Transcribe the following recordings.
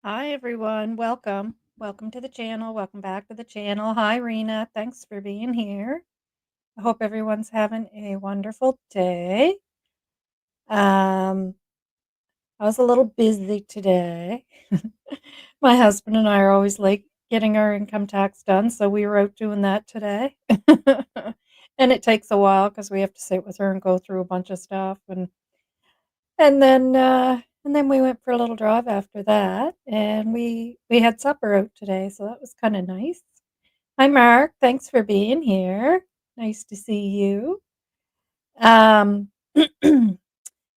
Hi everyone, welcome. Welcome to the channel. Welcome back to the channel. Hi Rena, thanks for being here. I hope everyone's having a wonderful day. I was a little busy today. My husband and I are always late getting our income tax done, so we were out doing that today. And it takes a while because we have to sit with her and go through a bunch of stuff and then we went for a little drive after that, and we had supper out today, so that was kinda nice. Hi, Mark, thanks for being here. Nice to see you. Um,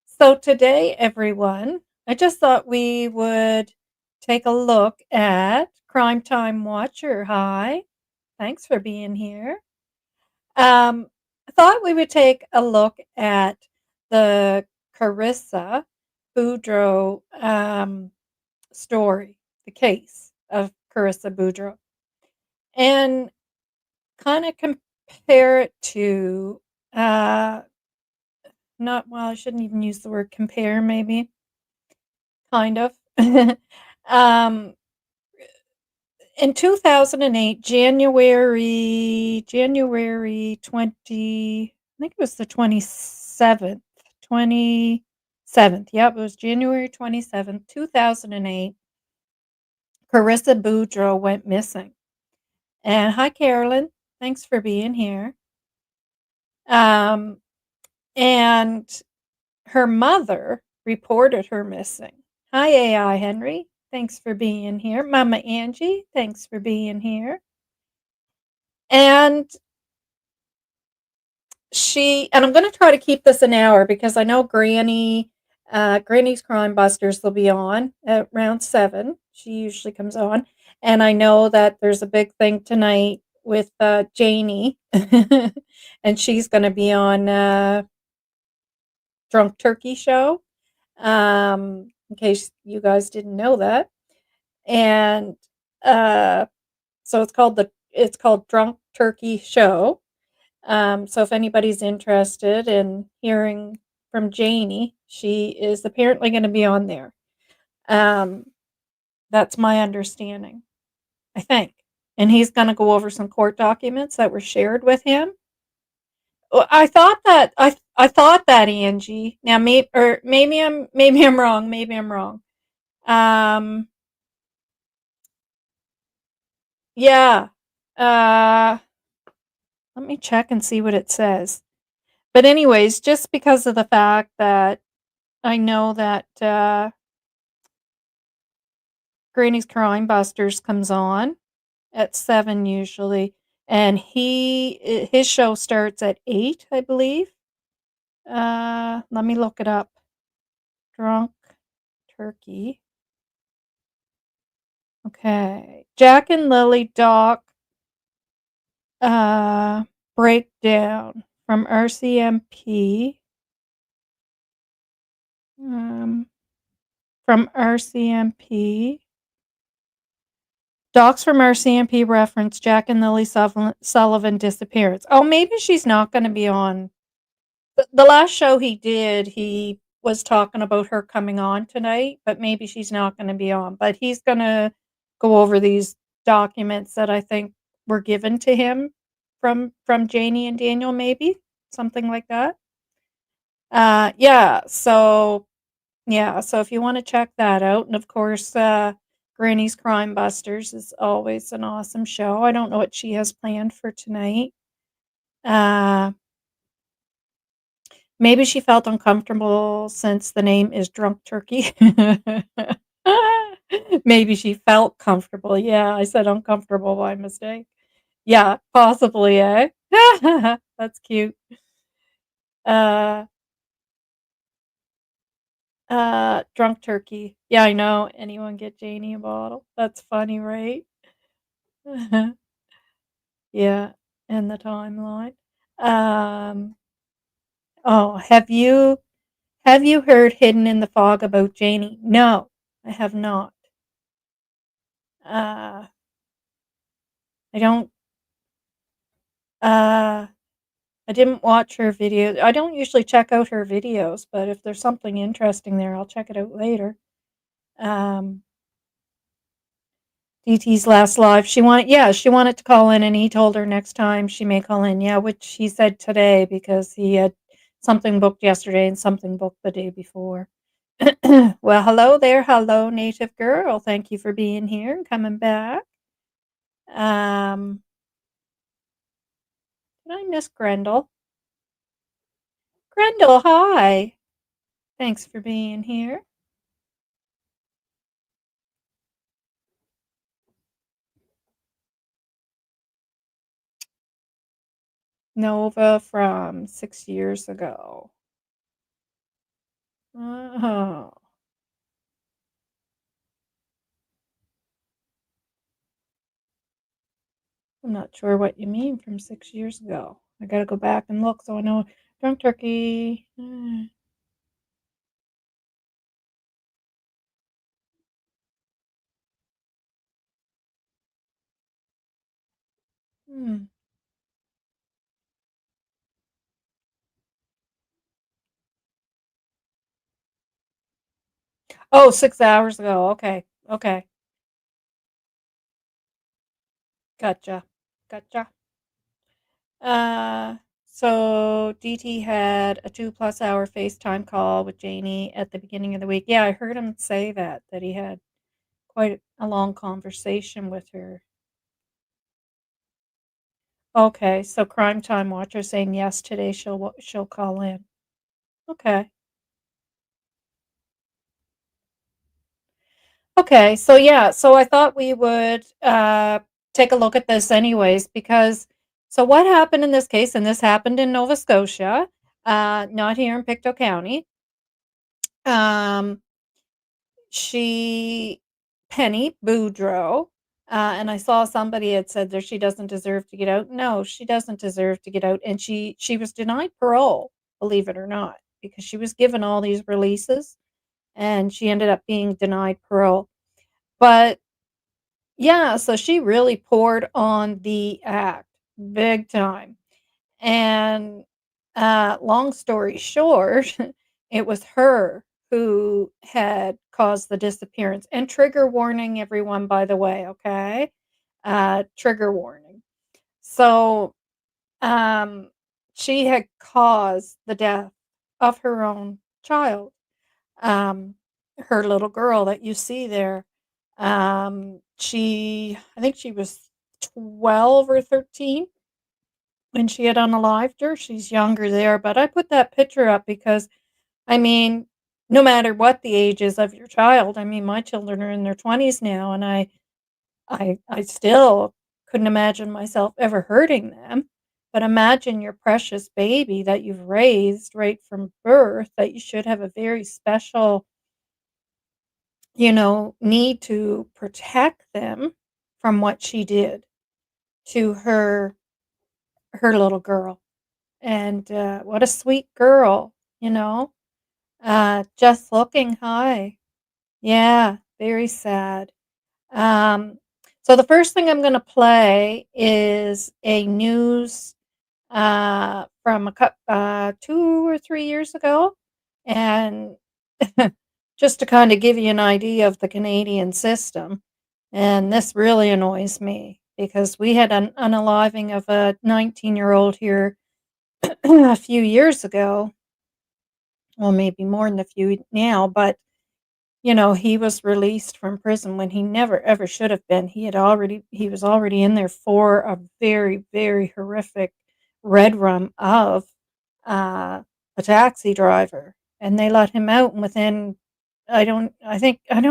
so today, everyone, I just thought we would take a look at Crime Time Watcher. Hi, thanks for being here. I thought we would take a look at the KARISSA Boudreau story, the case of KARISSA Boudreau, and kind of compare it to not well, I shouldn't even use the word compare, maybe kind of. um, in 2008, January 20, I think it was the 27th. Yep, it was January 27th, 2008. KARISSA Boudreau went missing. And hi, Carolyn. Thanks for being here. Um, and her mother reported her missing. Hi, AI Henry. Thanks for being here. Mama Angie, thanks for being here. And I'm going to try to keep this an hour because I know Granny's Crime Busters will be on at around 7. She usually comes on. And I know that there's a big thing tonight with Janie. And she's going to be on Drunk Turkey Show. In case you guys didn't know that. And so it's called Drunk Turkey Show. So if anybody's interested in hearing from Janie, she is apparently going to be on there. That's my understanding, I think. And he's going to go over some court documents that were shared with him. I thought that I thought that, Angie. Now, maybe I'm wrong. Maybe I'm wrong. Um, yeah. Uh, Let me check and see what it says. But anyways, just because of the fact that I know that Granny's Crime Busters comes on at 7 usually, and his show starts at 8, I believe. Let me look it up. Drunk Turkey. Okay. Jack and Lily Doc uh breakdown from RCMP. Um from RCMP. Docs from RCMP reference Jack and Lily Sullivan disappearance. Oh, maybe she's not going to be on. The last show he did, he was talking about her coming on tonight, but maybe she's not going to be on. But he's going to go over these documents that I think were given to him from Janie and Daniel, maybe something like that. Yeah. So yeah. So if you want to check that out, and of course, Granny's Crime Busters is always an awesome show. I don't know what she has planned for tonight. Uh, Maybe she felt uncomfortable since the name is Drunk Turkey. Maybe she felt comfortable. Yeah, I said uncomfortable by mistake. Yeah, possibly, eh? That's cute. Uh, Drunk Turkey. Yeah, I know. Anyone get Janie a bottle? That's funny, right? Yeah, in the timeline. Um, oh, have you heard Hidden in the Fog about Janie? No, I have not. Uh, I don't, uh, I didn't watch her video. I don't usually check out her videos, but if there's something interesting there, I'll check it out later. Um, DT's last live, she wanted to call in, and he told her next time she may call in. Yeah, which he said today because he had something booked yesterday and something booked the day before. Well, hello there. Hello, native girl. Thank you for being here and coming back. Um, did I miss Grendel? Grendel, hi. Thanks for being here. Novah from 6 years ago. Oh, I'm not sure what you mean from 6 years ago. I gotta go back and look so I know. Drunk turkey. Hmm. Oh, 6 hours ago. Okay. Okay. Gotcha. Gotcha. Uh, so DT had a 2+ hour FaceTime call with Janie at the beginning of the week. Yeah, I heard him say that he had quite a long conversation with her. Okay, so Crime Time Watcher saying yes today. She'll call in. Okay. Okay. So yeah. So I thought we would take a look at this anyways because so what happened in this case, and this happened in Nova Scotia, not here in Pictou County. Um, she Penny Boudreau, and I saw somebody had said that she doesn't deserve to get out. No, she doesn't deserve to get out, and she was denied parole, believe it or not, because she was given all these releases, and she ended up being denied parole. But yeah, so she really poured on the act big time. And long story short, it was her who had caused the disappearance. And trigger warning, everyone, by the way, okay? Trigger warning. So, um, she had caused the death of her own child, um, her little girl that you see there. I think she was 12 or 13 when she had unalived her. She's younger there, but I put that picture up because, I mean, no matter what the age is of your child, I mean, my children are in their 20s now, and I still couldn't imagine myself ever hurting them. But imagine your precious baby that you've raised right from birth, that you should have a very special, need to protect them from what she did to her little girl. And what a sweet girl, you know. Just looking high. Yeah, very sad. Um, so the first thing I'm going to play is a news from 2 or 3 years ago, and just to kind of give you an idea of the Canadian system. And this really annoys me because we had an unaliving of a 19-year-old here a few years ago. Well, maybe more than a few now, but he was released from prison when he never ever should have been. He was already in there for a very, very horrific red rum of a taxi driver, and they let him out. And within, I don't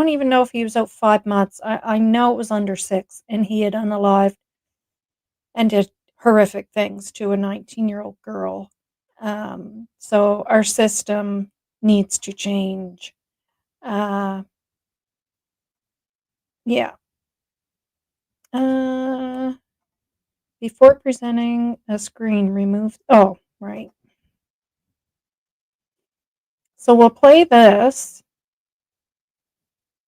even know if he was out 5 months. I know it was under 6, and he had unalived and did horrific things to a 19-year-old girl. So our system needs to change. Uh, yeah. Uh, Before presenting a screen, remove. Oh, right. So we'll play this,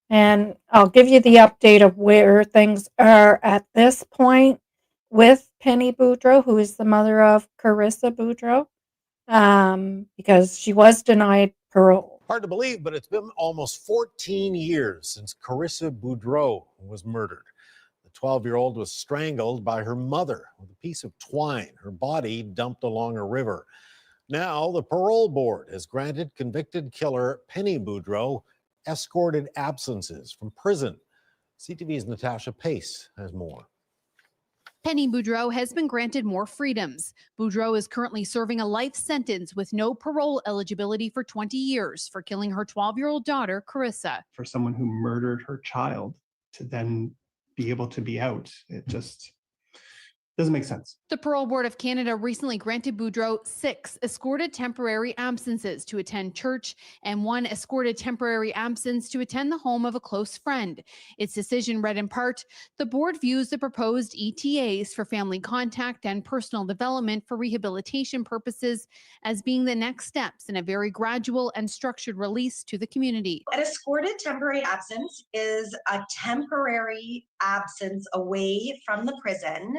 and I'll give you the update of where things are at this point with Penny Boudreau, who is the mother of KARISSA Boudreau, because she was denied parole. Hard to believe, but it's been almost 14 years since KARISSA Boudreau was murdered. The 12-year-old was strangled by her mother with a piece of twine, her body dumped along a river. Now, the parole board has granted convicted killer Penny Boudreau escorted absences from prison. CTV's Natasha Pace has more. Penny Boudreau has been granted more freedoms. Boudreau is currently serving a life sentence with no parole eligibility for 20 years for killing her 12-year-old daughter, KARISSA. For someone who murdered her child to then be able to be out, it just doesn't make sense. The Parole Board of Canada recently granted Boudreau 6 escorted temporary absences to attend church and 1 escorted temporary absence to attend the home of a close friend. Its decision read in part, the board views the proposed ETAs for family contact and personal development for rehabilitation purposes as being the next steps in a very gradual and structured release to the community. An escorted temporary absence is a temporary absence away from the prison,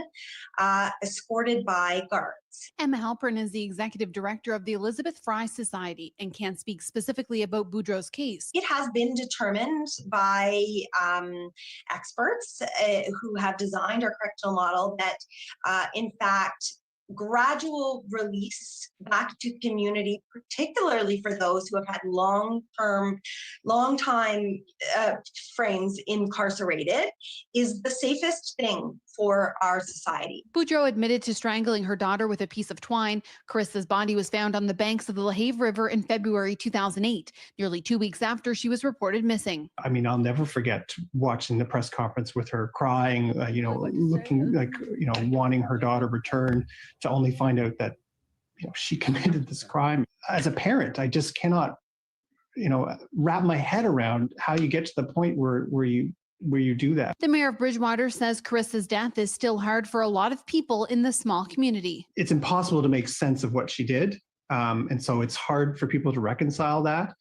escorted by guards. Emma Halpern is the executive director of the Elizabeth Fry Society and can speak specifically about Boudreau's case. It has been determined by experts who have designed our correctional model that, in fact, gradual release back to community, particularly for those who have had long time frames incarcerated, is the safest thing for our society. Boudreau admitted to strangling her daughter with a piece of twine. KARISSA's body was found on the banks of the LaHave River in February 2008, nearly 2 weeks after she was reported missing. I mean, I'll never forget watching the press conference with her crying, looking like, wanting her daughter returned, to only find out that, she committed this crime. As a parent, I just cannot, wrap my head around how you get to the point where you do that. The mayor of Bridgewater says KARISSA's death is still hard for a lot of people in the small community. It's impossible to make sense of what she did. And so it's hard for people to reconcile that.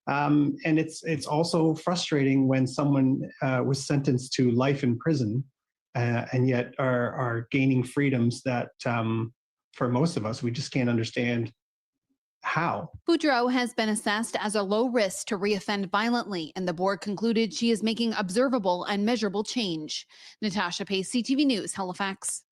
And it's also frustrating when someone was sentenced to life in prison and yet are gaining freedoms that for most of us, we just can't understand how. Boudreau has been assessed as a low risk to reoffend violently, and the board concluded she is making observable and measurable change. Natasha Pace, CTV News, Halifax.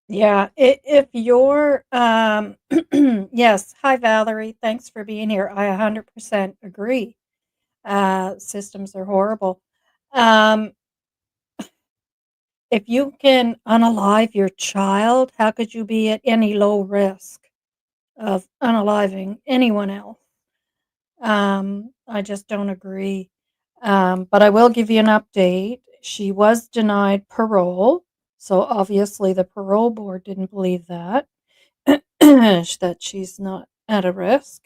Yeah, if you're, yes, hi Valerie, thanks for being here. I 100% agree. Systems are horrible. Um, if you can unalive your child, how could you be at any low risk of unaliving anyone else? I just don't agree. But I will give you an update. She was denied parole, so obviously the parole board didn't believe that. That she's not at a risk.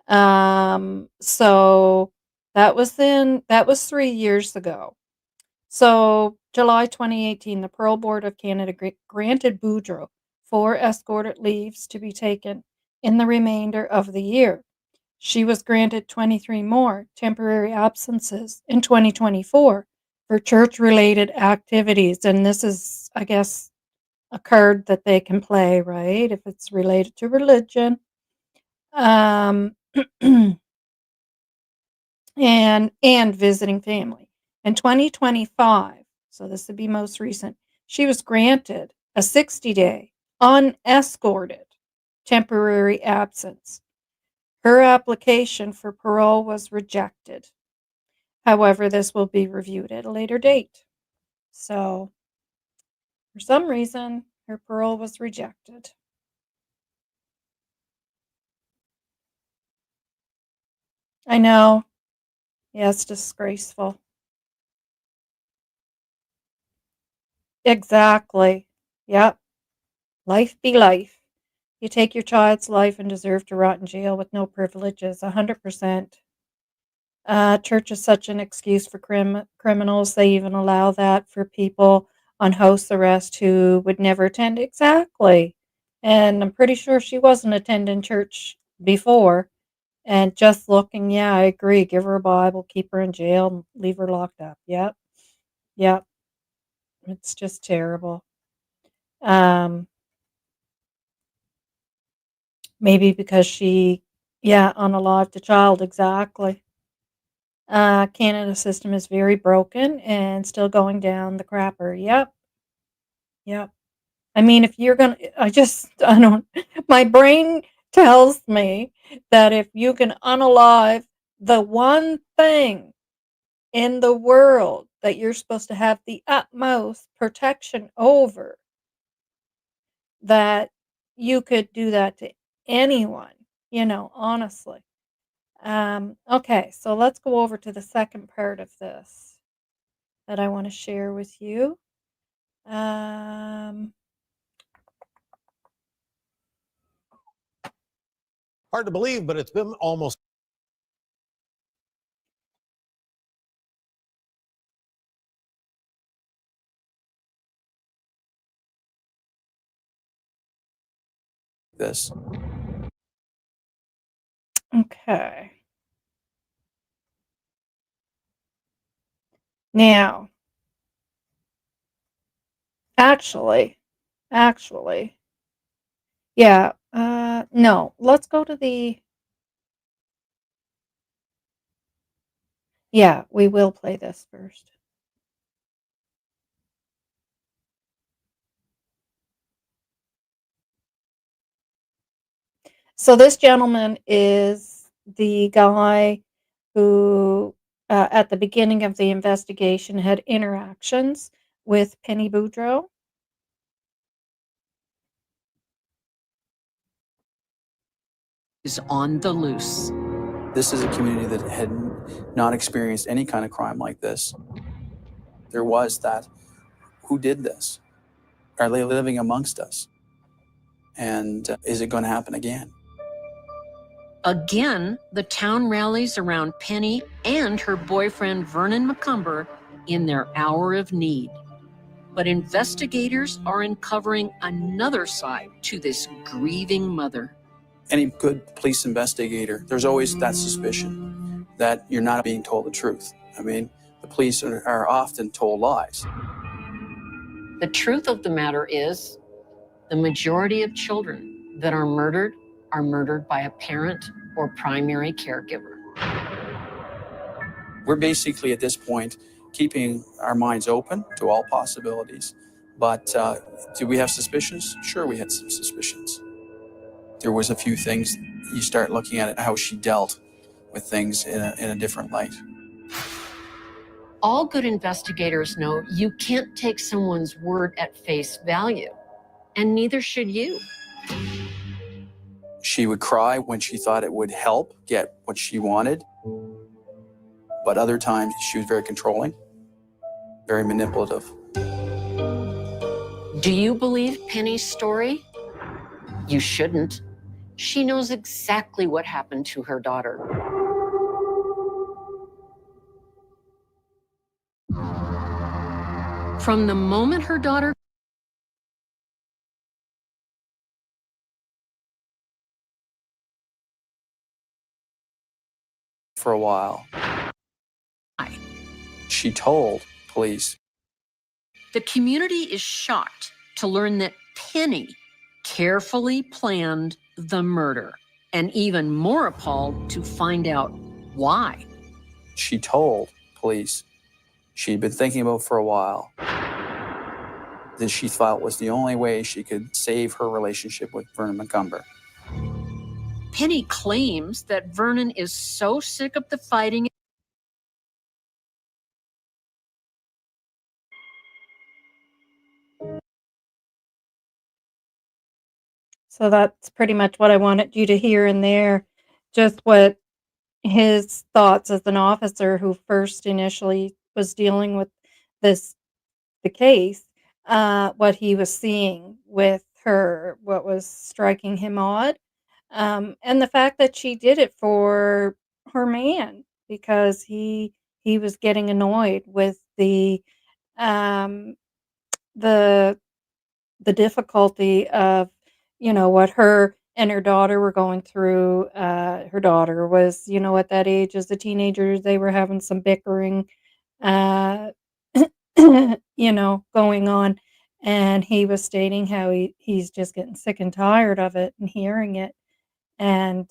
So that was 3 years ago. So July 2018, the Parole Board of Canada granted Boudreau 4 escorted leaves to be taken in the remainder of the year. She was granted 23 more temporary absences in 2024 for church-related activities, and this is, I guess, a card that they can play, right? If it's related to religion. Um, and visiting family. In 2025, so this would be most recent, she was granted a 60-day unescorted temporary absence. Her application for parole was rejected. However, this will be reviewed at a later date. So, for some reason, her parole was rejected. I know. Yeah, it's disgraceful. Exactly. Yep. Life be life. You take your child's life and deserve to rot in jail with no privileges. 100%. Church is such an excuse for criminals. They even allow that for people on house arrest who would never attend. Exactly. And I'm pretty sure she wasn't attending church before. And just looking, yeah, I agree. Give her a Bible, keep her in jail, and leave her locked up. Yep. Yep. It's just terrible. Um, Maybe because she, yeah, unalived a child. Exactly. Canada system is very broken and still going down the crapper. Yep. Yep. I mean, if you're gonna, I don't, my brain tells me that if you can unalive the one thing in the world that you're supposed to have the utmost protection over, that you could do that to anyone, honestly. Okay, so let's go over to the second part of this that I want to share with you. Um, Hard to believe, but it's been almost this. okay. Now, actually, actually, yeah, no, let's go to yeah, we will play this first. So this gentleman is the guy who, at the beginning of the investigation, had interactions with Penny Boudreau. Is on the loose. This is a community that had not experienced any kind of crime like this. There was that. Who did this? Are they living amongst us? And is it going to happen again? Again, the town rallies around Penny and her boyfriend Vernon McCumber in their hour of need. But investigators are uncovering another side to this grieving mother. Any good police investigator, there's always that suspicion that you're not being told the truth. I mean, the police are often told lies. The truth of the matter is, the majority of children that are murdered by a parent or primary caregiver. We're basically at this point keeping our minds open to all possibilities, But do we have suspicions? Sure, we had some suspicions. There was a few things. You start looking at it, how she dealt with things in a different light. All good investigators know you can't take someone's word at face value, and neither should you. She would cry when she thought it would help get what she wanted. But other times she was very controlling, very manipulative. Do you believe Penny's story? You shouldn't. She knows exactly what happened to her daughter. From the moment her daughter For a while, she told police. The community is shocked to learn that Penny carefully planned the murder, and even more appalled to find out why. She told police she'd been thinking about for a while that she felt was the only way she could save her relationship with Vernon Macomber. Penny claims that Vernon is so sick of the fighting. So that's pretty much what I wanted you to hear in there. Just what his thoughts as an officer who first initially was dealing with the case, what he was seeing with her, what was striking him odd, and the fact that she did it for her man because he was getting annoyed with um, the the difficulty of, what her and her daughter were going through. Her daughter was, at that age as a teenager, they were having some bickering, uh, going on. And he was stating how he's just getting sick and tired of it and hearing it. And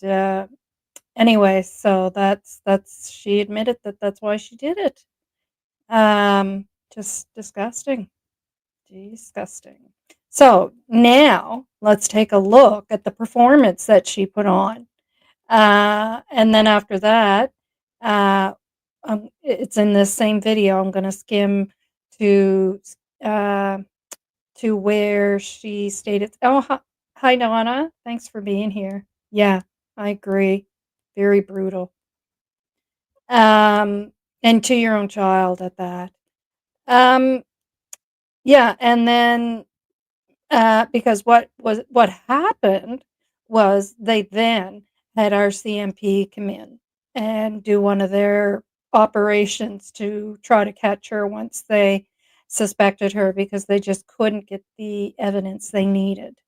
anyway, so that's she admitted that that's why she did it. Just disgusting. Disgusting. So now let's take a look at the performance that she put on. And then after that, it's in this same video. I'm going to skim to uh, where she stated, "Oh, hi, Donna. Thanks for being here." Yeah, I agree. Very brutal. And to your own child at that. Um, yeah, and then because what happened was they then had Rcmp come in and do one of their operations to try to catch her once they suspected her because they just couldn't get the evidence they needed.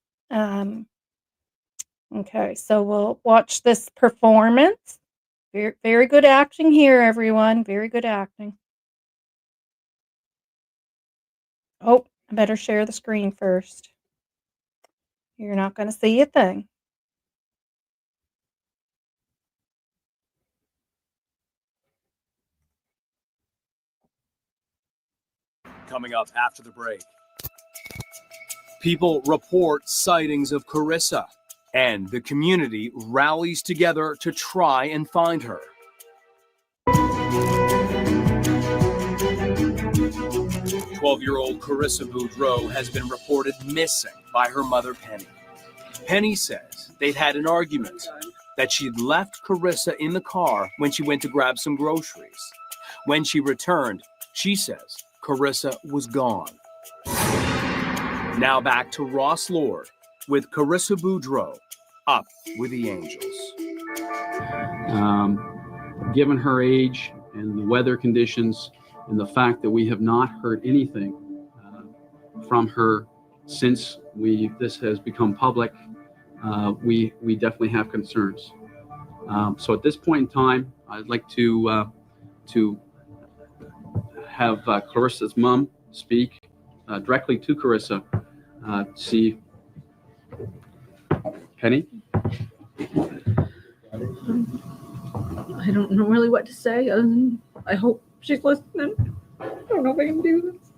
Okay, so we'll watch this performance. Very, very good acting here, everyone. Very good acting. Oh, I better share the screen first. You're not going to see a thing. Coming up after the break. People report sightings of Karissa, and the community rallies together to try and find her. 12-year-old Karissa Boudreau has been reported missing by her mother, Penny. Penny says they'd had an argument, that she'd left Karissa in the car when she went to grab some groceries. When she returned, she says Karissa was gone. Now back to Ross Lord with Karissa Boudreau, Up with the Angels. Given her age and the weather conditions and the fact that we have not heard anything from her since this has become public, we definitely have concerns. So at this point in time, I'd like to have Karissa's mom speak directly to Karissa. See, Penny? I don't know really what to say other than I hope she's listening. I don't know if I can do this.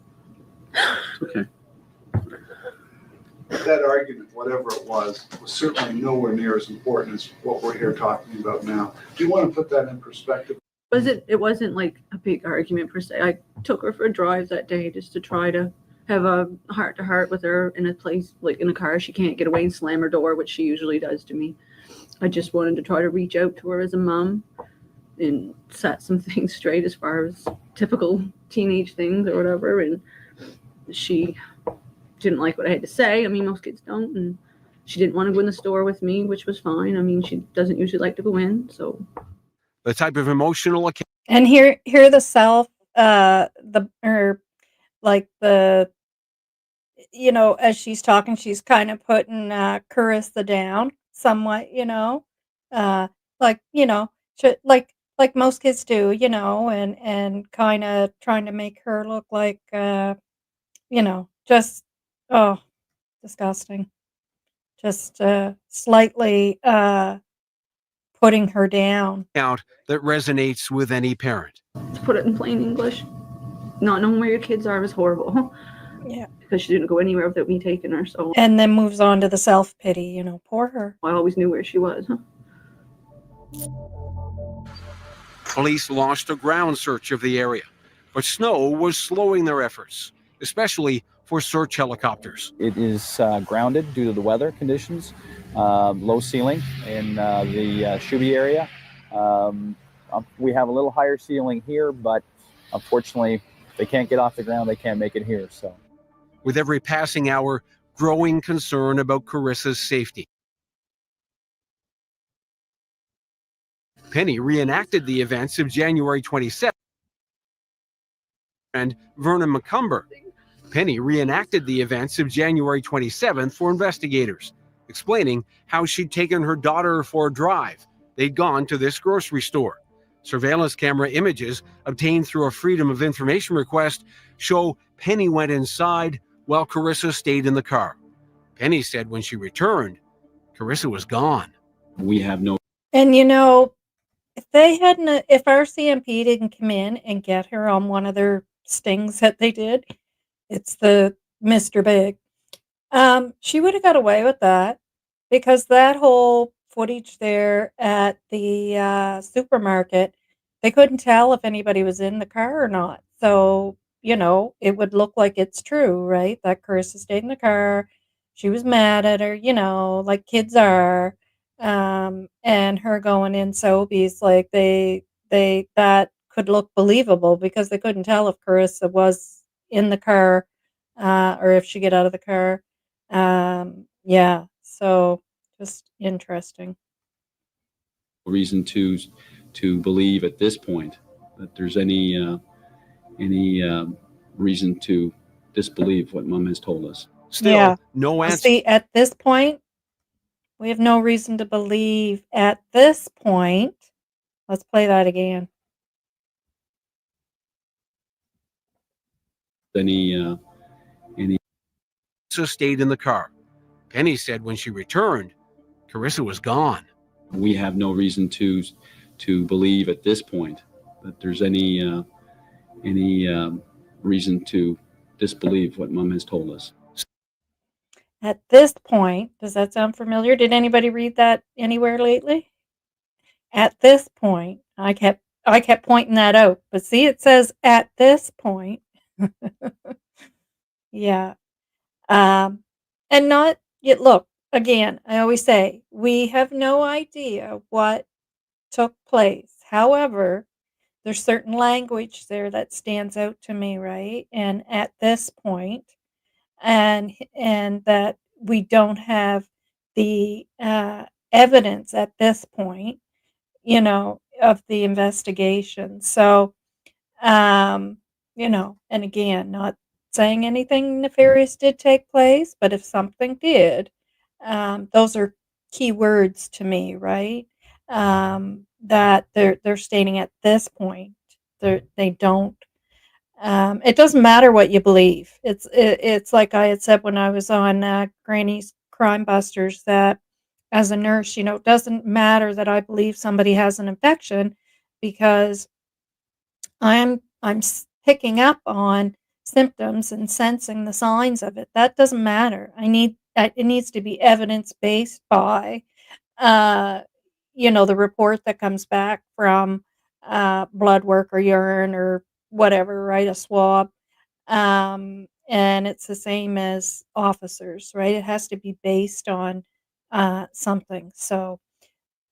Okay. that argument, whatever it was certainly nowhere near as important as what we're here talking about now. Do you want to put that in perspective? It wasn't like a big argument per se. I took her for a drive that day just to try to have a heart-to-heart with her in a place, like in a car. She can't get away and slam her door, which she usually does to me. I just wanted to try to reach out to her as a mom and set some things straight as far as typical teenage things or whatever. And she didn't like what I had to say. I mean, most kids don't. And she didn't want to go in the store with me, which was fine. I mean, she doesn't usually like to go in, so. The type of emotional And here the self, like the, you know, as she's talking, she's kind of putting Carissa down somewhat, you know, like, you know, like most kids do, you know, and kind of trying to make her look like, you know, just, oh, disgusting. Just slightly putting her down. account that resonates with any parent. To put it in plain English, not knowing where your kids are is horrible. Yeah. Because she didn't go anywhere without me taking her, so. And then moves on to the self-pity, you know, poor her. I always knew where she was, huh? Police launched a ground search of the area, but snow was slowing their efforts, especially for search helicopters. It is grounded due to the weather conditions, low ceiling in the Shuby area. We have a little higher ceiling here, but unfortunately, they can't get off the ground. They can't make it here. So, with every passing hour, growing concern about Carissa's safety. Penny reenacted the events of January 27th. And Vernon McCumber. Penny reenacted the events of January 27th for investigators, explaining how she'd taken her daughter for a drive. They'd gone to this grocery store. Surveillance camera images obtained through a Freedom of Information request show Penny went inside while Carissa stayed in the car. Penny said when she returned, Carissa was gone. We have no. And you know, if Rcmp didn't come in and get her on one of their stings that they did, it's the Mr. Big. She would have got away with that because that whole footage there at the supermarket, they couldn't tell if anybody was in the car or not. So, you know, it would look like it's true, right? That Carissa stayed in the car. She was mad at her, you know, like kids are. And her going in Sobeys, like they that could look believable because they couldn't tell if Carissa was in the car or if she get out of the car. Yeah, so just interesting. Reason to believe at this point that there's any reason to disbelieve what Mom has told us. Still, no answer. See, at this point, we have no reason to believe at this point. Let's play that again. Any Carissa stayed in the car. Penny said when she returned, Carissa was gone. We have no reason to believe at this point that there's any reason to disbelieve what Mom has told us. At this point, does that sound familiar? Did anybody read that anywhere lately? At this point, I kept pointing that out, but see, it says at this point. Yeah. And not yet. Look, again, I always say we have no idea what took place. However, there's certain language there that stands out to me, right? And at this point, and that we don't have the evidence at this point, you know, of the investigation. So, you know, and again, not saying anything nefarious did take place, but if something did, those are key words to me, right? That they're stating at this point, they don't. It doesn't matter what you believe. It's like I had said when I was on Granny's Crime Busters that as a nurse, you know, it doesn't matter that I believe somebody has an infection because I'm picking up on symptoms and sensing the signs of it. That doesn't matter. I it needs to be evidence-based by, the report that comes back from, blood work or urine or whatever, right, a swab. And it's the same as officers, right? It has to be based on, something. So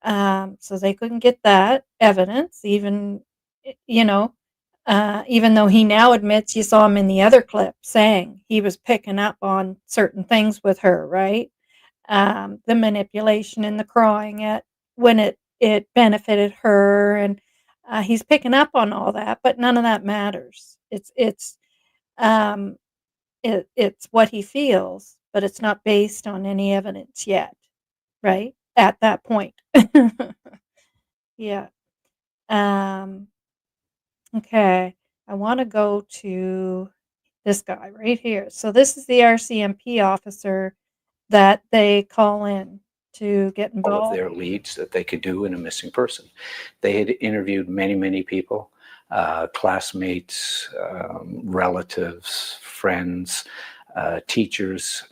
they couldn't get that evidence, even, even though he now admits you saw him in the other clip saying he was picking up on certain things with her, right? The manipulation and the crying at when it benefited her, and he's picking up on all that, but none of that matters. Um, it's what he feels, but it's not based on any evidence yet, right? At that point. Yeah. Um, okay. I want to go to this guy right here. So this is the RCMP officer that they call in to get all of involved. their leads that they could do in a missing person. They had interviewed many people, classmates, relatives, friends, teachers,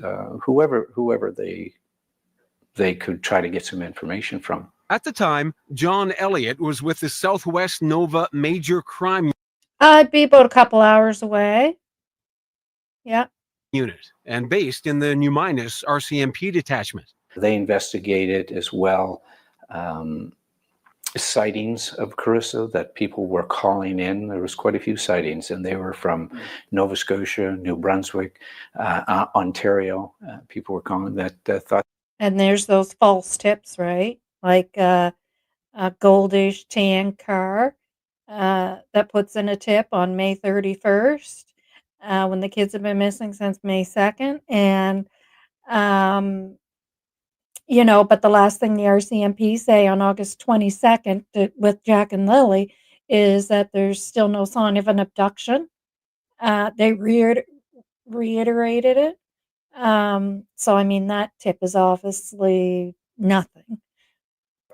whoever they could try to get some information from. At the time, John Elliott was with the Southwest Novah Major Crime I'd be about a couple hours away. Yeah. Unit and based in the New Minas RCMP detachment. They investigated as well sightings of KARISSA that people were calling in. There was quite a few sightings, and they were from Nova Scotia, New Brunswick, Ontario. People were calling that thought. And there's those false tips, right? Like a goldish tan car that puts in a tip on May 31st when the kids have been missing since May 2nd. And, but the last thing the RCMP say on August 22nd with Jack and Lily is that there's still no sign of an abduction. They reiterated it. So, I mean, that tip is obviously nothing.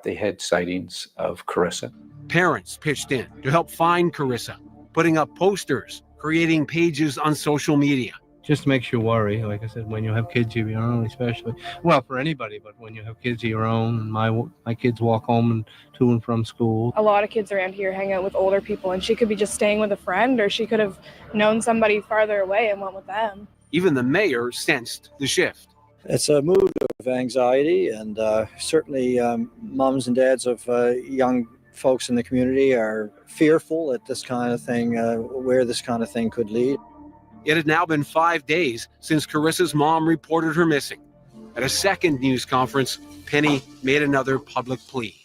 They had sightings of KARISSA. Parents pitched in to help find KARISSA, putting up posters, creating pages on social media. Just makes you worry. Like I said, when you have kids of your own, especially, well, for anybody, but when you have kids of your own, and my kids walk home and to and from school. A lot of kids around here hang out with older people, and she could be just staying with a friend, or she could have known somebody farther away and went with them. Even the mayor sensed the shift. It's a mood of anxiety, and certainly moms and dads of young folks in the community are fearful that this kind of thing, where this kind of thing could lead. It had now been 5 days since KARISSA's mom reported her missing. At a second news conference, Penny made another public plea.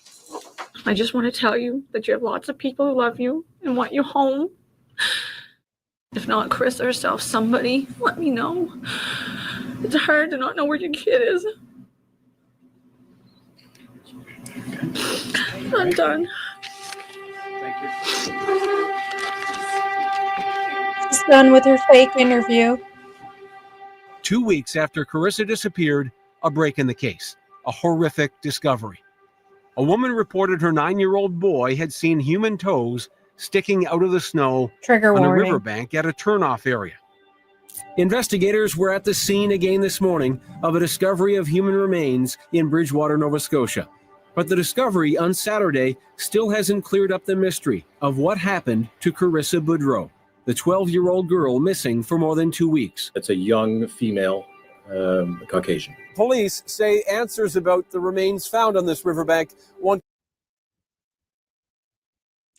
I just want to tell you that you have lots of people who love you and want you home. If not KARISSA herself, somebody, let me know. It's hard to not know where your kid is. I'm done. Thank you. She's done with her fake interview. 2 weeks after KARISSA disappeared, a break in the case, a horrific discovery. A woman reported her 9-year-old boy had seen human toes sticking out of the snow Trigger on warning. a riverbank at a turnoff area. Investigators were at the scene again this morning of a discovery of human remains in Bridgewater, Nova Scotia. But the discovery on Saturday still hasn't cleared up the mystery of what happened to KARISSA Boudreau, the 12-year-old girl missing for more than 2 weeks. It's a young female, Caucasian. Police say answers about the remains found on this riverbank won't.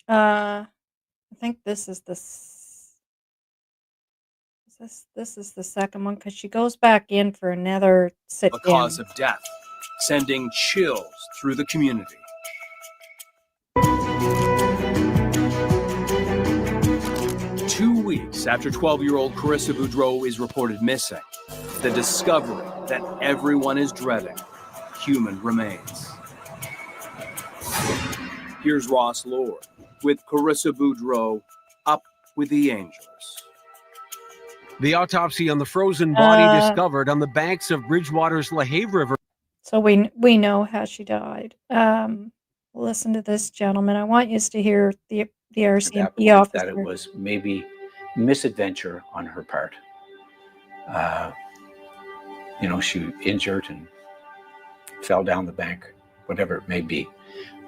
I think this is the this is the second one, because she goes back in for another sit The cause of death, sending chills through the community. Two weeks after 12-year-old KARISSA Boudreau is reported missing, the discovery that everyone is dreading: human remains. Here's Ross Lord with KARISSA Boudreau up with the angels. The autopsy on the frozen body discovered on the banks of Bridgewater's LaHave River. So we know how she died. Listen to this, gentleman. I want you to hear the RCMP officer. That it was maybe misadventure on her part. she injured and fell down the bank, whatever it may be.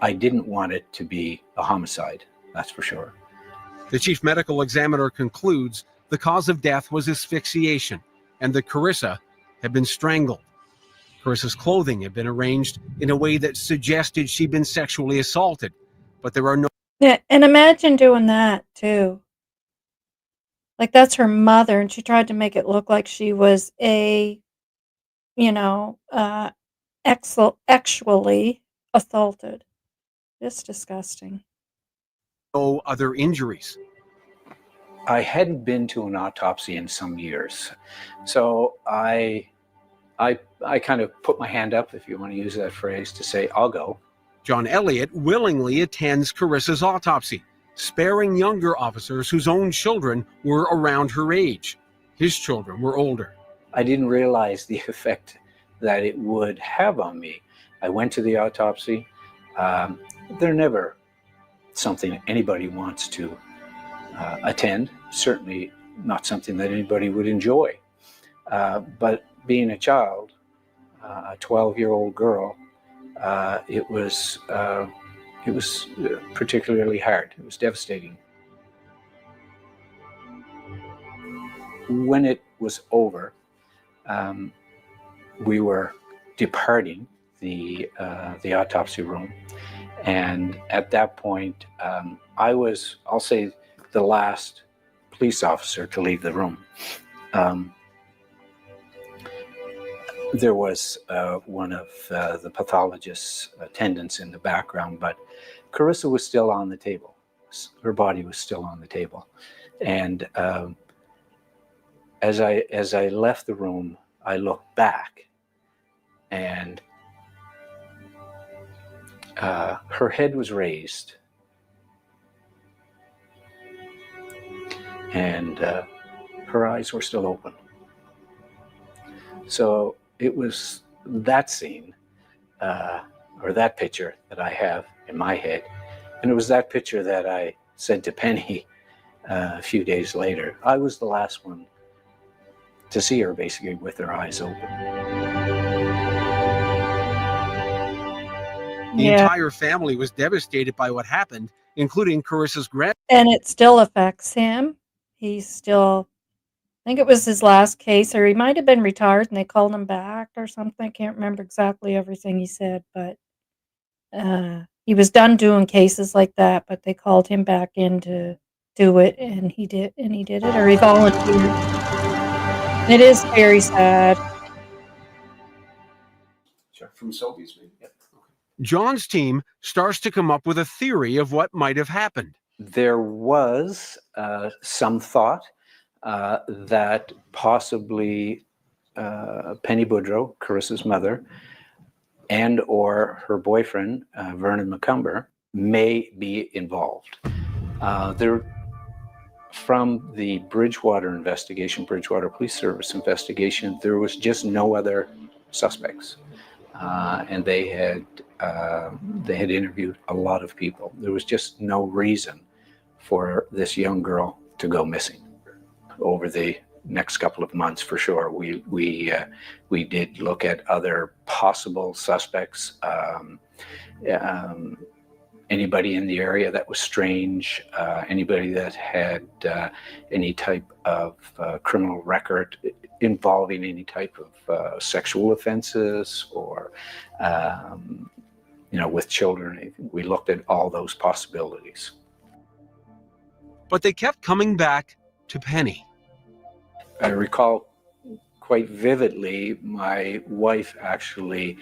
I didn't want it to be a homicide, that's for sure. The chief medical examiner concludes the cause of death was asphyxiation and that Karissa had been strangled. Karissa's clothing had been arranged in a way that suggested she'd been sexually assaulted, but there are no... Yeah, and imagine doing that too. Like, that's her mother, and she tried to make it look like she was actually assaulted. It's disgusting. No other injuries. I hadn't been to an autopsy in some years, so I kind of put my hand up, if you want to use that phrase, to say, I'll go. John Elliott willingly attends Karissa's autopsy, sparing younger officers whose own children were around her age. His children were older. I didn't realize the effect that it would have on me. I went to the autopsy. They're never something anybody wants to attend, certainly not something that anybody would enjoy. But being a child, a 12-year-old girl, it was particularly hard. It was devastating. When it was over, we were departing the autopsy room, and at that point, I was, I'll say, the last police officer to leave the room. There was one of the pathologist's attendants in the background, but Karissa was still on the table. Her body was still on the table. And as I left the room, I looked back, and her head was raised, and her eyes were still open. So it was that scene, or that picture that I have in my head. And it was that picture that I said to Penny a few days later. I was the last one to see her basically with her eyes open. The entire family was devastated by what happened, including Karissa's grand. And it still affects him. He's still, I think it was his last case, or he might have been retired and they called him back or something. I can't remember exactly everything he said, but he was done doing cases like that, but they called him back in to do it, and he did it, or he volunteered. It is very sad. From Sophie's maybe. Yeah. John's team starts to come up with a theory of what might have happened. There was some thought that possibly Penny Boudreau, Karissa's mother, and or her boyfriend, Vernon McCumber, may be involved. From the Bridgewater investigation, Bridgewater Police Service investigation, there was just no other suspects. And they had interviewed a lot of people. There was just no reason for this young girl to go missing. Over the next couple of months, for sure, we did look at other possible suspects. Anybody in the area that was strange, anybody that had any type of criminal record involving any type of sexual offenses or, with children. We looked at all those possibilities. But they kept coming back to Penny. I recall quite vividly my wife actually,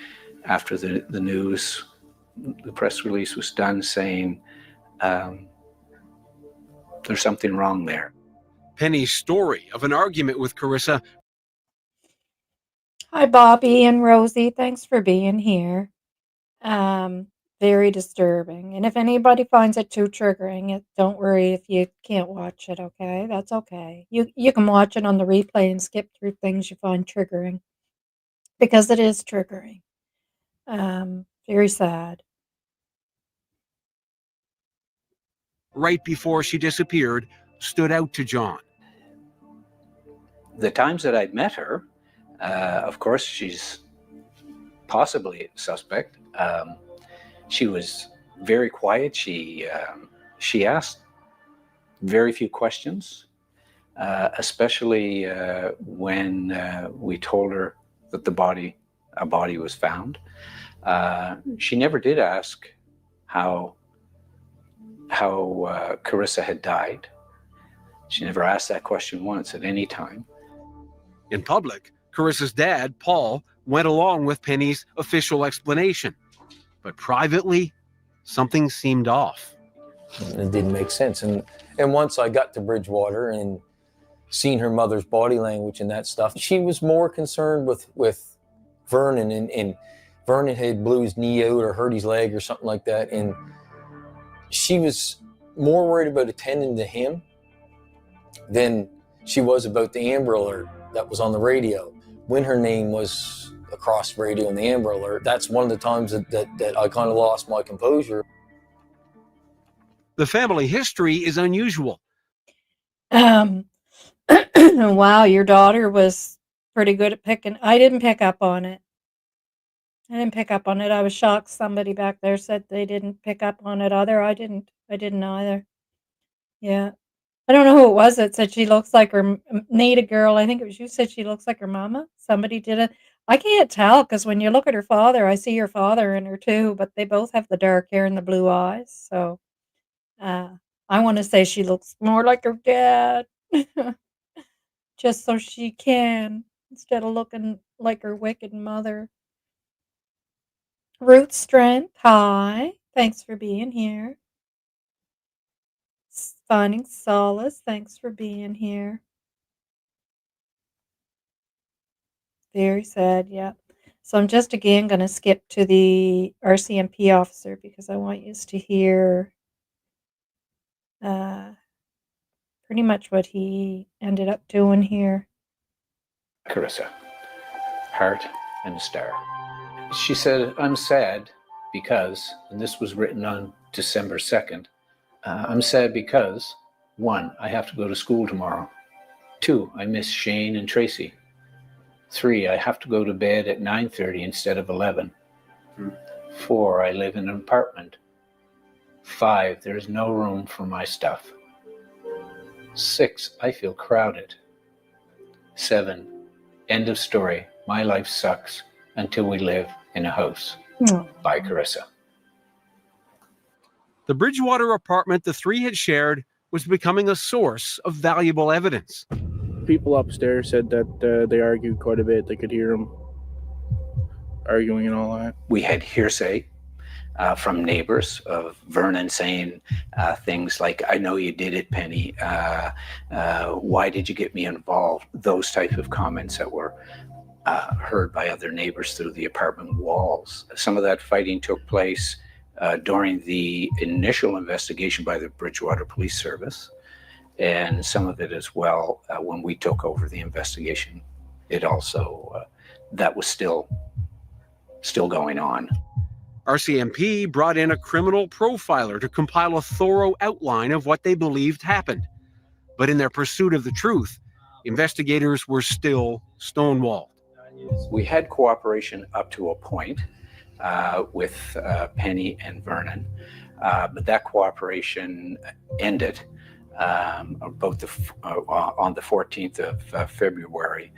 after the news, the press release was done, saying, there's something wrong there. Penny's story of an argument with Karissa. Hi, Bobby and Rosie. Thanks for being here. Very disturbing. And if anybody finds it too triggering, don't worry if you can't watch it, okay? That's okay. You can watch it on the replay and skip through things you find triggering, because it is triggering. Very sad. Right before she disappeared, stood out to John. The times that I'd met her, Of course, she's possibly a suspect. She was very quiet. She asked very few questions, especially when we told her that a body was found. She never did ask how KARISSA had died. She never asked that question once at any time. In public, KARISSA's dad, Paul, went along with Penny's official explanation. But privately, something seemed off. It didn't make sense. And once I got to Bridgewater and seen her mother's body language and that stuff, she was more concerned with Vernon, and Vernon had blew his knee out or hurt his leg or something like that. And she was more worried about attending to him than she was about the Amber Alert that was on the radio. When her name was across the radio in the Amber Alert, that's one of the times that I kind of lost my composure. The family history is unusual. Wow, your daughter was pretty good at picking. I didn't pick up on it. I was shocked somebody back there said they didn't pick up on it either. I didn't either. Yeah. I don't know who it was that said she looks like her Nita girl. I think it was you said she looks like her mama. Somebody did it. I can't tell because when you look at her father, I see her father in her too, but they both have the dark hair and the blue eyes. So I want to say she looks more like her dad. Just so she can, instead of looking like her wicked mother. Root Strength, hi. Thanks for being here. Finding Solace, thanks for being here. Very sad, yeah. So I'm just again going to skip to the RCMP officer because I want you to hear pretty much what he ended up doing here. KARISSA, heart and a star. She said, I'm sad because, and this was written on December 2nd, I'm sad because, 1, I have to go to school tomorrow. 2, I miss Shane and Tracy. 3, I have to go to bed at 9:30 instead of 11. 4, I live in an apartment. 5, there is no room for my stuff. 6, I feel crowded. 7, end of story. My life sucks until we live in a house. By KARISSA. The Bridgewater apartment the three had shared was becoming a source of valuable evidence. People upstairs said that they argued quite a bit. They could hear them arguing and all that. We had hearsay from neighbors of Vernon saying things like, I know you did it, Penny. Why did you get me involved? Those type of comments that were heard by other neighbors through the apartment walls. Some of that fighting took place during the initial investigation by the Bridgewater Police Service, and some of it as well when we took over the investigation. It also, that was still going on. RCMP brought in a criminal profiler to compile a thorough outline of what they believed happened. But in their pursuit of the truth, investigators were still stonewalled. We had cooperation up to a point with Penny and Vernon, but that cooperation ended on the 14th of February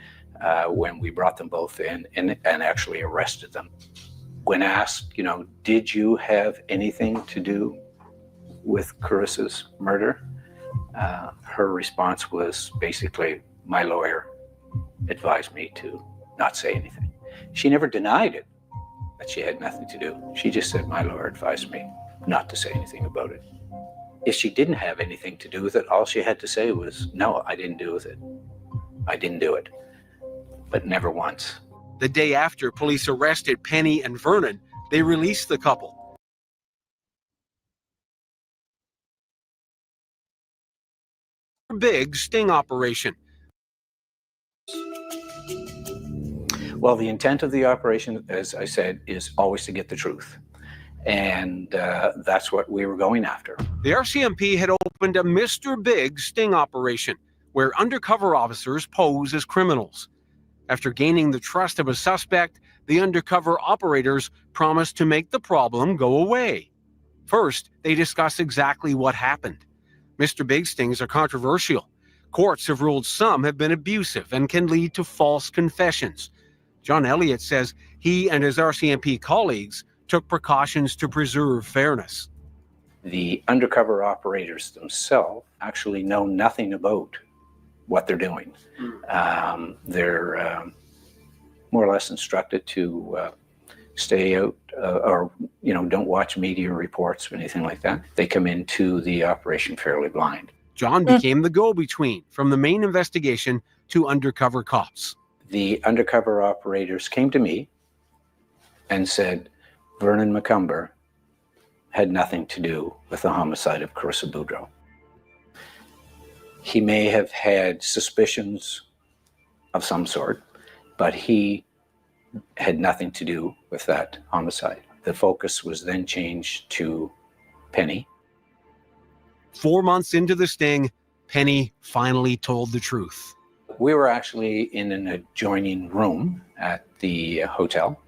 when we brought them both in and actually arrested them. When asked, did you have anything to do with KARISSA's murder? Her response was basically, my lawyer advised me to not say anything. She never denied it, that she had nothing to do. She just said, my lawyer advised me not to say anything about it. If she didn't have anything to do with it, all she had to say was, no, I didn't do it. I didn't do it. But never once. The day after police arrested Penny and Vernon, they released the couple. Big sting operation. Well, the intent of the operation, as I said, is always to get the truth. And that's what we were going after. The RCMP had opened a Mr. Big sting operation where undercover officers pose as criminals. After gaining the trust of a suspect, the undercover operators promised to make the problem go away. First, they discuss exactly what happened. Mr. Big Stings are controversial. Courts have ruled some have been abusive and can lead to false confessions. John Elliott says he and his RCMP colleagues took precautions to preserve fairness. The undercover operators themselves actually know nothing about what they're doing. They're more or less instructed to stay out or, don't watch media reports or anything like that. They come into the operation fairly blind. John became the go-between from the main investigation to undercover cops. The undercover operators came to me and said Vernon Macomber had nothing to do with the homicide of KARISSA Boudreau. He may have had suspicions of some sort, but he had nothing to do with that homicide. The focus was then changed to Penny. 4 months into the sting, Penny finally told the truth. We were actually in an adjoining room at the hotel.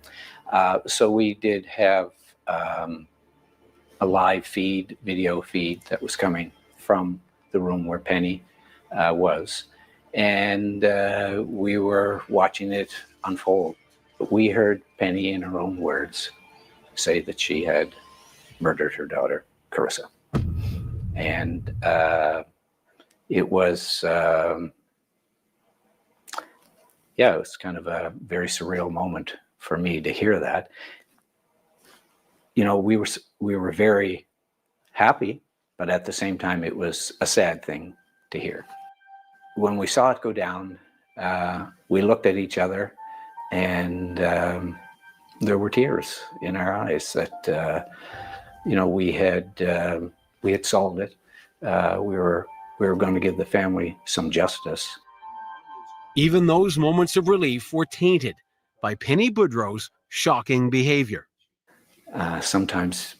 So we did have a live feed, video feed that was coming from the room where Penny was. And we were watching it unfold. We heard Penny, in her own words, say that she had murdered her daughter, KARISSA. And it was, it was kind of a very surreal moment for me to hear that. We were very happy, but at the same time, it was a sad thing to hear. When we saw it go down, we looked at each other, and there were tears in our eyes that we had solved it. We were going to give the family some justice. Even those moments of relief were tainted by Penny Boudreau's shocking behavior. Sometimes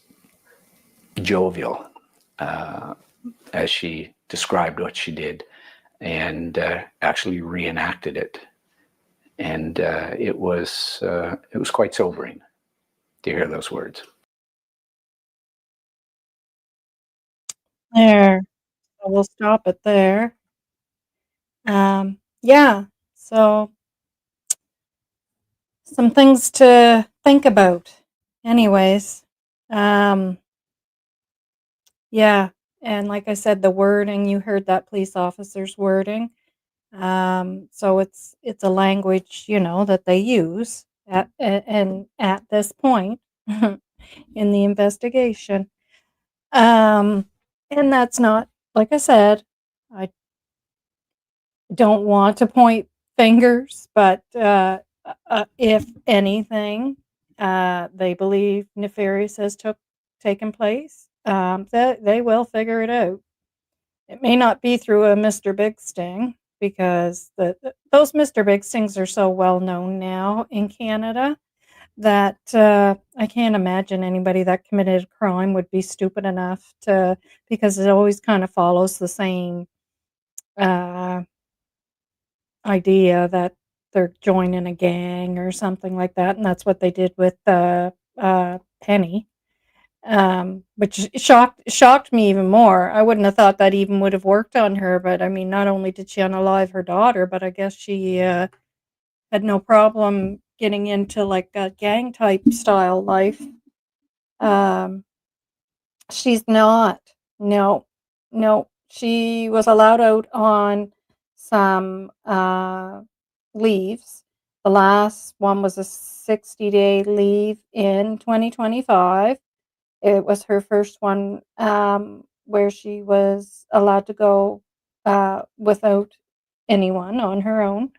jovial, as she described what she did, and actually reenacted it. And it was quite sobering to hear those words. There. So we'll stop it there. Yeah. So some things to think about. Anyways. Yeah. And like I said, the wording, you heard that police officer's wording. So it's a language, that they use at this point in the investigation. And that's not, like I said, I don't want to point fingers, but if anything, they believe nefarious has taken place, they will figure it out. It may not be through a Mr. Big Sting, because those Mr. Big Stings are so well known now in Canada that I can't imagine anybody that committed a crime would be stupid enough to, because it always kind of follows the same idea that they're joining a gang or something like that, and that's what they did with Penny. Which shocked me even more. I wouldn't have thought that even would have worked on her, but I mean, not only did she unalive her daughter, but I guess she had no problem getting into like a gang type style life. She's not. No. She was allowed out on some leaves. The last one was a 60-day leave in 2025. It was her first one where she was allowed to go without anyone, on her own.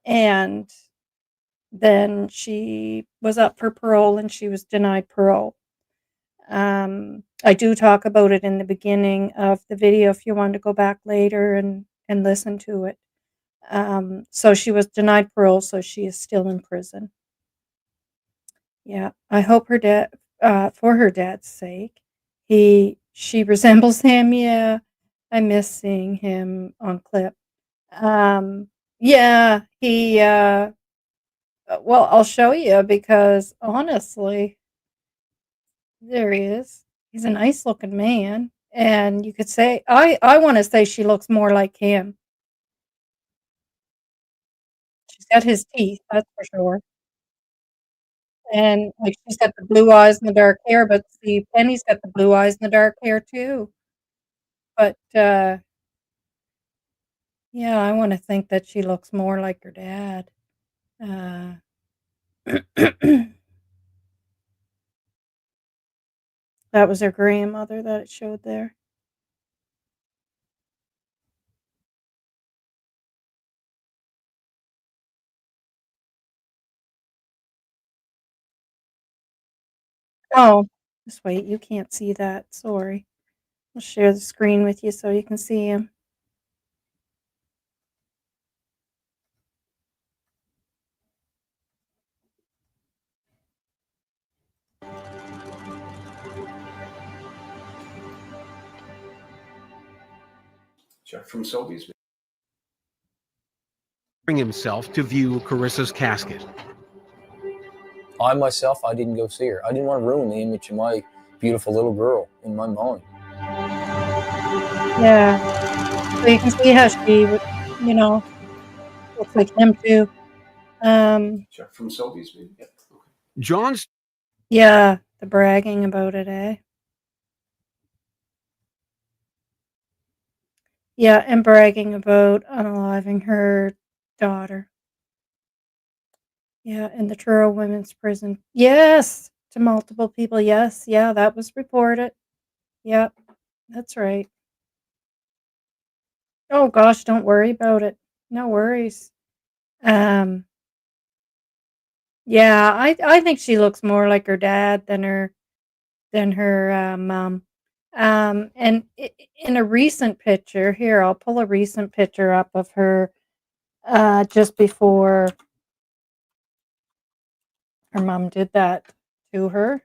And then she was up for parole and she was denied parole. I do talk about it in the beginning of the video if you want to go back later and listen to it. So she was denied parole, so she is still in prison. Yeah, I hope her dad, for her dad's sake, she resembles him. Yeah, I miss seeing him on clip. Yeah, he, well, I'll show you because honestly, there he is. He's a nice looking man. And you could say, I want to say she looks more like him. She's got his teeth, that's for sure. And like she's got the blue eyes and the dark hair, but see, Penny's got the blue eyes and the dark hair too. But yeah, I want to think that she looks more like her dad. Uh, that was her grandmother that it showed there. Oh, just wait, you can't see that. Sorry. I'll share the screen with you so you can see him. From Sobeys. Bring himself to view Carissa's casket. I myself, I didn't go see her. I didn't want to ruin the image of my beautiful little girl in my mind. Yeah. So you can see how she would, you know, looks like him too. From Sobeys. Yeah. John's. Yeah, the bragging about it, eh? Yeah, and bragging about unaliving her daughter. Yeah, in the Truro Women's Prison. Yes, to multiple people. Yes, yeah, that was reported. Yep, that's right. Oh gosh, don't worry about it. No worries. Yeah, I think she looks more like her dad than her mom. And in a recent picture, here I'll pull a recent picture up of her just before her mom did that to her.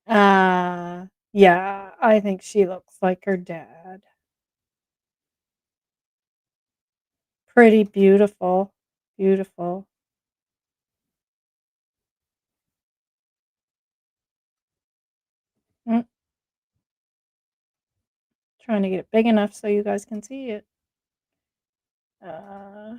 Yeah, I think she looks like her dad. Pretty beautiful, beautiful. Mm, trying to get it big enough so you guys can see it. Uh,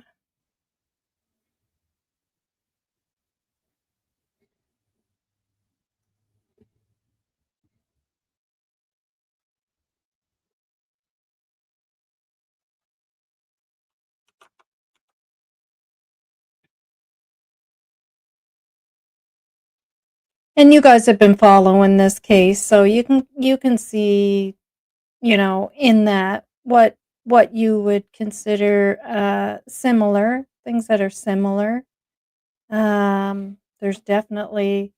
and you guys have been following this case, so you can see, in that what you would consider similar, things that are similar. There's definitely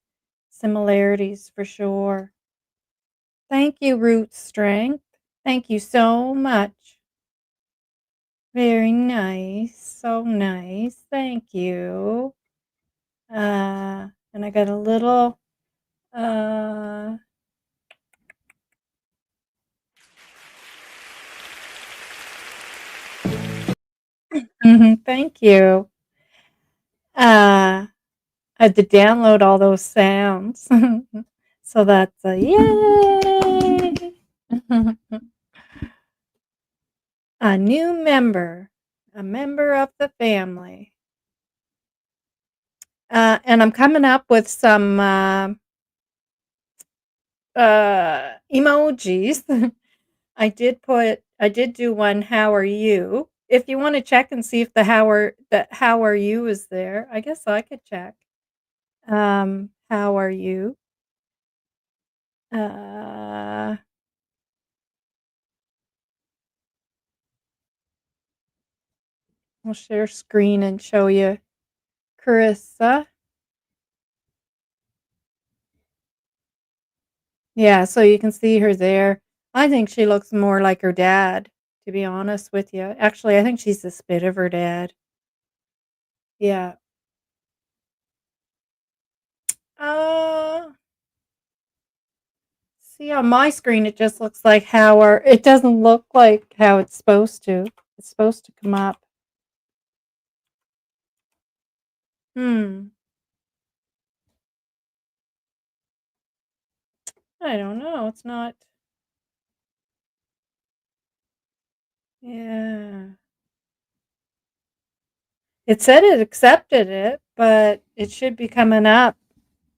similarities for sure. Thank you, Root Strength. Thank you so much. Very nice. So nice. Thank you. And I got a little thank you. I had to download all those sounds. So that's a yay. A new member, a member of the family. And I'm coming up with some emojis. I did do one, how are you? If you want to check and see if the how are you is there, I guess I could check. How are you? Uh I'll share screen and show you Carissa. Yeah, so you can see her there. I think she looks more like her dad, to be honest with you. Actually, I think she's a spit of her dad. Yeah. Uh, See, on my screen, it just looks like it doesn't look like how it's supposed to. It's supposed to come up. I don't know. It's not. Yeah. It said it accepted it, but it should be coming up.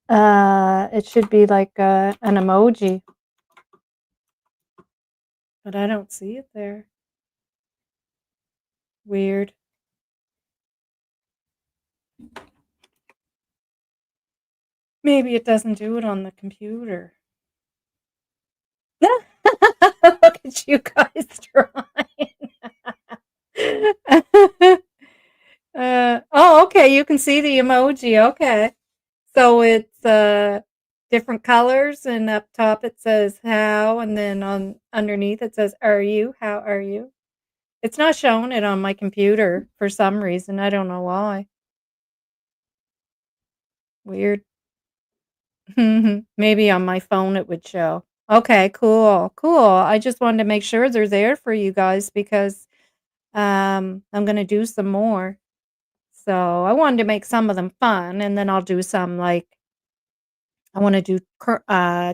It should be like an emoji, but I don't see it there. Weird. Maybe it doesn't do it on the computer. Look at you guys trying. Oh, okay. You can see the emoji. Okay. So it's different colors, and up top it says how, and then on underneath it says are you? How are you? It's not showing it on my computer for some reason. I don't know why. Weird. Maybe on my phone it would show. Okay, cool. Cool. I just wanted to make sure they're there for you guys because I'm going to do some more. So, I wanted to make some of them fun, and then I'll do some like I want to do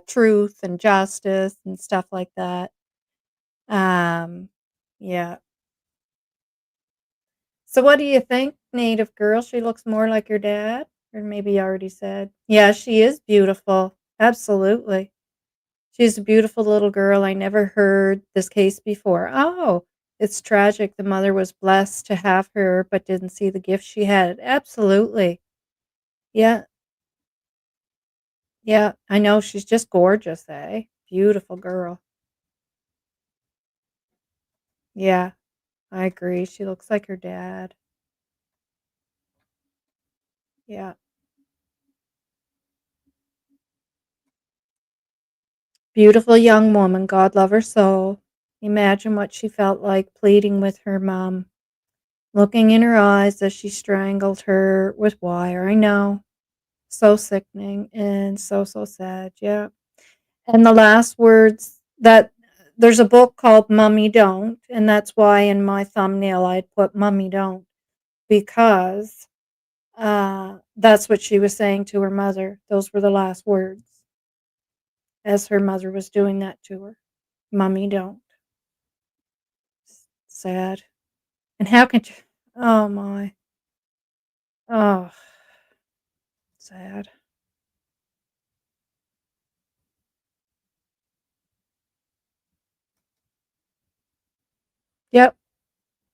truth and justice and stuff like that. Um yeah. So what do you think, native girl? She looks more like your dad? Or maybe you already said. Yeah, she is beautiful. Absolutely. She's a beautiful little girl. I never heard this case before. Oh, it's tragic. The mother was blessed to have her, but didn't see the gift she had. Absolutely. Yeah. Yeah. I know. She's just gorgeous, eh? Beautiful girl. Yeah, I agree. She looks like her dad. Yeah. Beautiful young woman. God love her soul. Imagine what she felt like pleading with her mom, looking in her eyes as she strangled her with wire. I know. So sickening and so, so sad. Yeah. And the last words that there's a book called Mummy Don't, and that's why in my thumbnail I'd put Mummy Don't because that's what she was saying to her mother. Those were the last words as her mother was doing that to her. Mummy Don't. Sad. And how can you? Oh my. Oh, sad. Yep.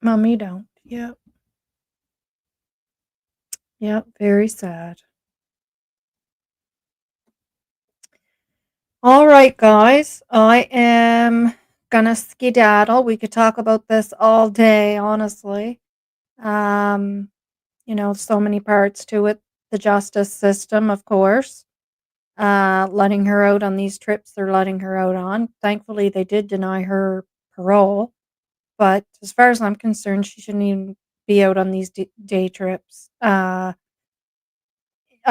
Mummy Don't. Yep. Yep. Very sad. All right, guys. I am gonna skedaddle. We could talk about this all day, honestly. Um, so many parts to it. The justice system, of course. Letting her out on these trips they're letting her out on. Thankfully, they did deny her parole, but as far as I'm concerned, she shouldn't even be out on these day trips. I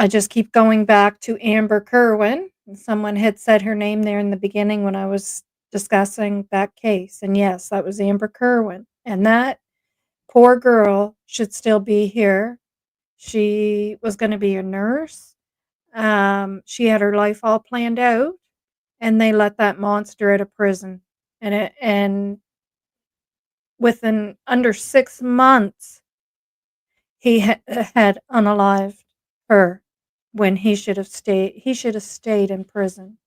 just keep going back to Amber Kerwin. Someone had said her name there in the beginning when I was discussing that case, and yes, that was Amber Kerwin, and that poor girl should still be here. She was gonna be a nurse. She had her life all planned out, and they let that monster out of prison. And within under 6 months, he had unalived her when he should have stayed in prison.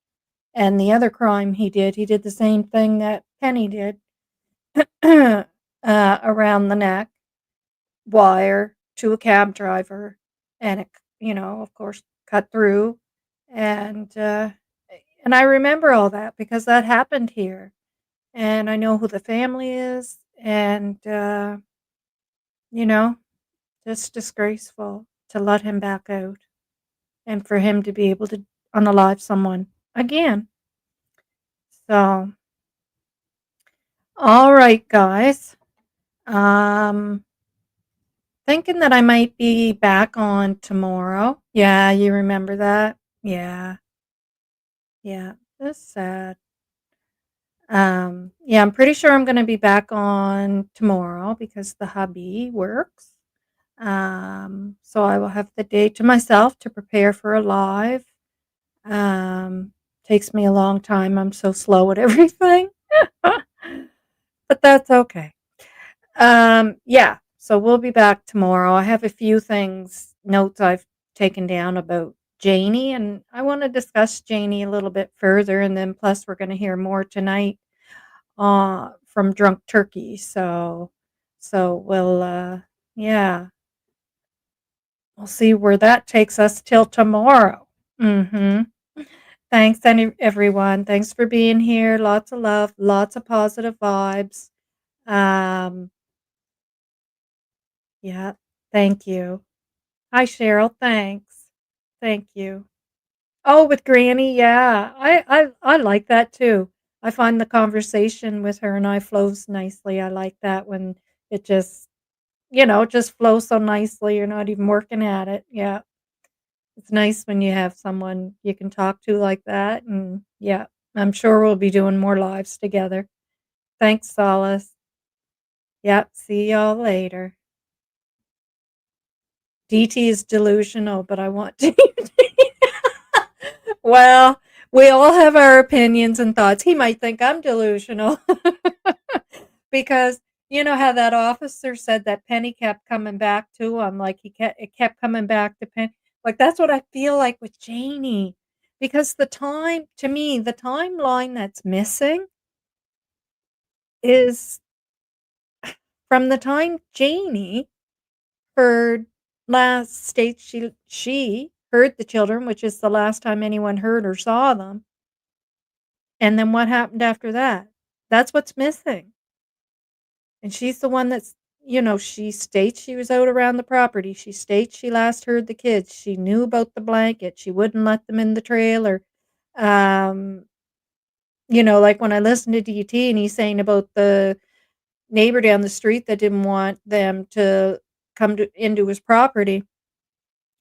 And the other crime he did the same thing that Penny did, around the neck, wire to a cab driver, and it, of course, cut through. And I remember all that because that happened here, and I know who the family is, and you know, just disgraceful to let him back out and for him to be able to unalive someone again. So, all right, guys. Um, Thinking that I might be back on tomorrow. Yeah, you remember that? Yeah, yeah, that's sad. Yeah, I'm pretty sure I'm gonna be back on tomorrow because the hubby works. So I will have the day to myself to prepare for a live. Takes me a long time. I'm so slow at everything. But that's okay. Yeah, so we'll be back tomorrow. I have a few notes I've taken down about Janie, and I want to discuss Janie a little bit further, and then plus we're going to hear more tonight from Drunk Turkey. So we'll yeah, we'll see where that takes us till tomorrow. Mhm. Thanks everyone. Thanks for being here. Lots of love, lots of positive vibes. Um yeah, thank you. Hi, Cheryl. Thanks. Thank you. Oh, with Granny, yeah. I like that too. I find the conversation with her and I flows nicely. I like that when it just flows so nicely. You're not even working at it. Yeah. It's nice when you have someone you can talk to like that. And yeah, I'm sure we'll be doing more lives together. Thanks, Solace. Yep. See y'all later. DT is delusional, but I want to. Well, we all have our opinions and thoughts. He might think I'm delusional because you know how that officer said that Penny kept coming back to him, like it kept coming back to Penny. Like that's what I feel like with Janie, because to me, the timeline that's missing is from the time Janie heard last state she heard the children, which is the last time anyone heard or saw them. And then what happened after that? That's what's missing. And she's the one she states she was out around the property. She states she last heard the kids. She knew about the blanket. She wouldn't let them in the trailer. Um, like when I listened to DT and he's saying about the neighbor down the street that didn't want them to into his property,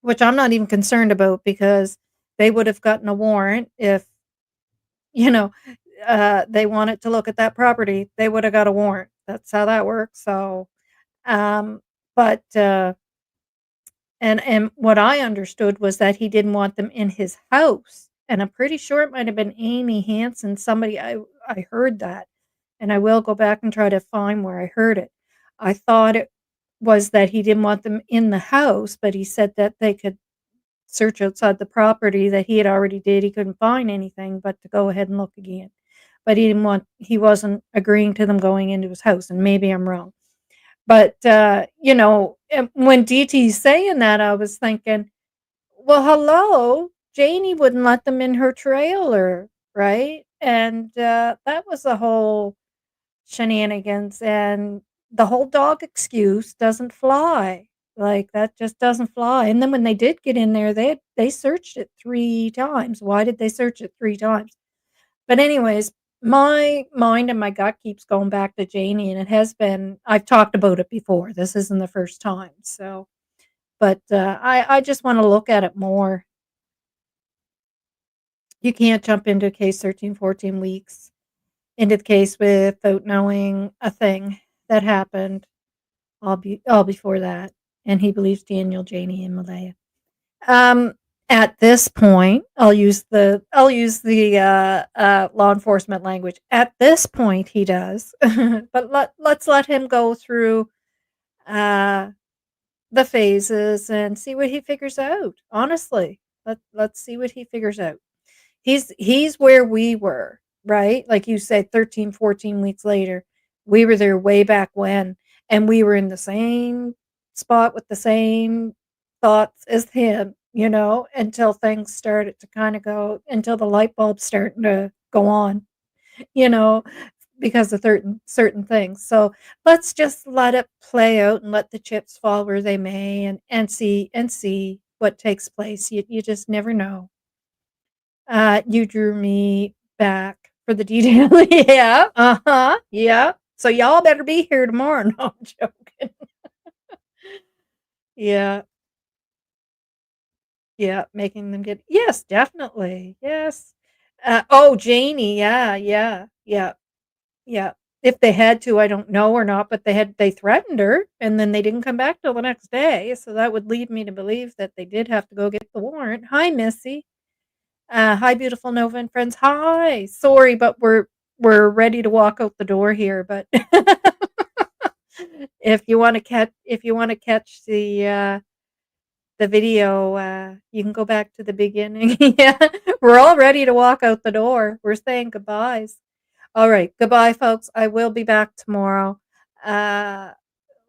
which I'm not even concerned about because they would have gotten a warrant if you know, they wanted to look at that property, they would have got a warrant. That's how that works. So, um, but and what I understood was that he didn't want them in his house, and I'm pretty sure it might have been Amy Hansen. Somebody I heard that, and I will go back and try to find where I heard it. I thought it was that he didn't want them in the house, but he said that they could search outside the property that he had already did. He couldn't find anything, but to go ahead and look again. But he wasn't agreeing to them going into his house, and maybe I'm wrong. But, and when DT's saying that, I was thinking, well, hello, Janie wouldn't let them in her trailer, right? And that was the whole shenanigans, and the whole dog excuse doesn't fly. Like that just doesn't fly. And then when they did get in there, they searched it 3 times. Why did they search it 3 times? But anyways, my mind and my gut keeps going back to Janie, and it has been. I've talked about it before. This isn't the first time. So, but I just want to look at it more. You can't jump into a case 13, 14 weeks into the case without knowing a thing that happened all before that. And he believes Daniel, Janie, and Malaya. At this point, I'll use the law enforcement language. At this point, he does, but let's let him go through uh, the phases and see what he figures out. Honestly, let's see what he figures out. He's where we were, right? Like you said, 13, 14 weeks later, we were there way back when, and we were in the same spot with the same thoughts as him, until things started to kind of until the light bulbs starting to go on, you know, because of certain things. So let's just let it play out and let the chips fall where they may, and see what takes place. You just never know. You drew me back for the detail. Yeah. Uh-huh. Yeah. So y'all better be here tomorrow. No, I'm joking. Yeah. Yeah. Making them get, yes, definitely. Yes. Oh, Janie. Yeah. Yeah. Yeah. Yeah. if they had to, I don't know or not, but they threatened her, and then they didn't come back till the next day. So that would lead me to believe that they did have to go get the warrant. Hi, Missy. Hi, beautiful Nova and friends. Hi. Sorry, but we're ready to walk out the door here. But if you want to catch the video, you can go back to the beginning. Yeah, we're all ready to walk out the door. We're saying goodbyes. All right, goodbye, folks. I will be back tomorrow. Uh,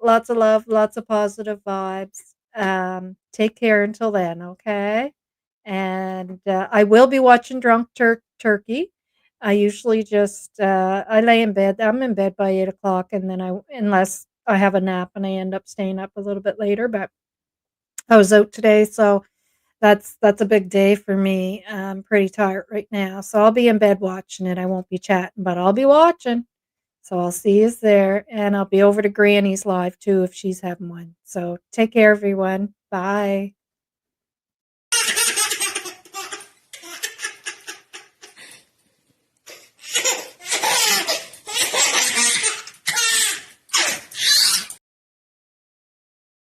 Lots of love, lots of positive vibes. Take care until then, okay? And I will be watching Drunk Turkey. I usually just I lay in bed. I'm in bed by 8 o'clock, and then unless I have a nap and I end up staying up a little bit later. But I was out today, so that's a big day for me. I'm pretty tired right now, so I'll be in bed watching it. I won't be chatting, but I'll be watching. So I'll see you there, and I'll be over to Granny's live too if she's having one. So take care, everyone. Bye.